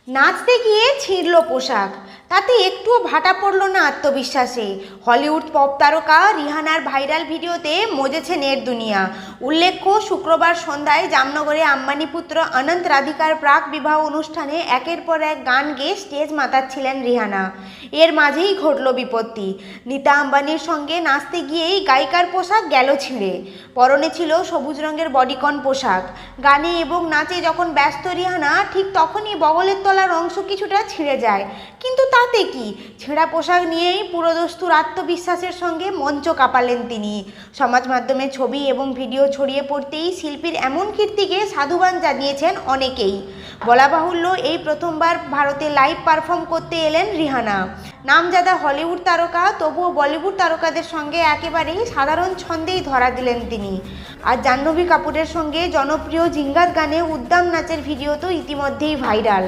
নাচতে গিয়ে ছিঁড়ল পোশাক, তাতে একটুও ভাটা পড়ল না আত্মবিশ্বাসে। হলিউড পপ তারকা রিহানার ভাইরাল ভিডিওতে মজেছে নেট দুনিয়া। উল্লেখ্য, শুক্রবার সন্ধ্যায় জামনগরে আম্বানি পুত্র অনন্ত রাধিকার প্রাক বিবাহ অনুষ্ঠানে একের পর এক গান গেয়ে স্টেজ মাতাচ্ছিলেন রিহানা। এর মাঝেই ঘটল বিপত্তি। নীতা আম্বানির সঙ্গে নাচতে গিয়েই গায়িকার পোশাক গেল ছিঁড়ে। পরনে ছিল সবুজ রঙের বডিকন পোশাক। গানে এবং নাচে যখন ব্যস্ত রিহানা, ঠিক তখনই বগলের তলার অংশ কিছুটা ছিঁড়ে যায়। কিন্তু তাতে কি, ছেঁড়া পোশাক নিয়েই পুরোদস্তুর আত্মবিশ্বাসের সঙ্গে মঞ্চ কাঁপালেন তিনি। সমাজ মাধ্যমে ছবি এবং ভিডিও ছড়িয়ে পড়তেই শিল্পীর এমন কীর্তিকে সাধুবাদ জানিয়েছেন অনেকেই। বলা বাহুল্য, এই প্রথমবার ভারতে লাইভ পারফর্ম করতে এলেন রিহানা। নামজাদা হলিউড তারকা, তবুও বলিউড তারকাদের সঙ্গে একেবারেই সাধারণ ছন্দেই ধরা দিলেন তিনি। আর জাহ্নবী কাপুরের সঙ্গে জনপ্রিয় জিঙ্গাত গানে উদ্দাম নাচের ভিডিও তো ইতিমধ্যেই ভাইরাল।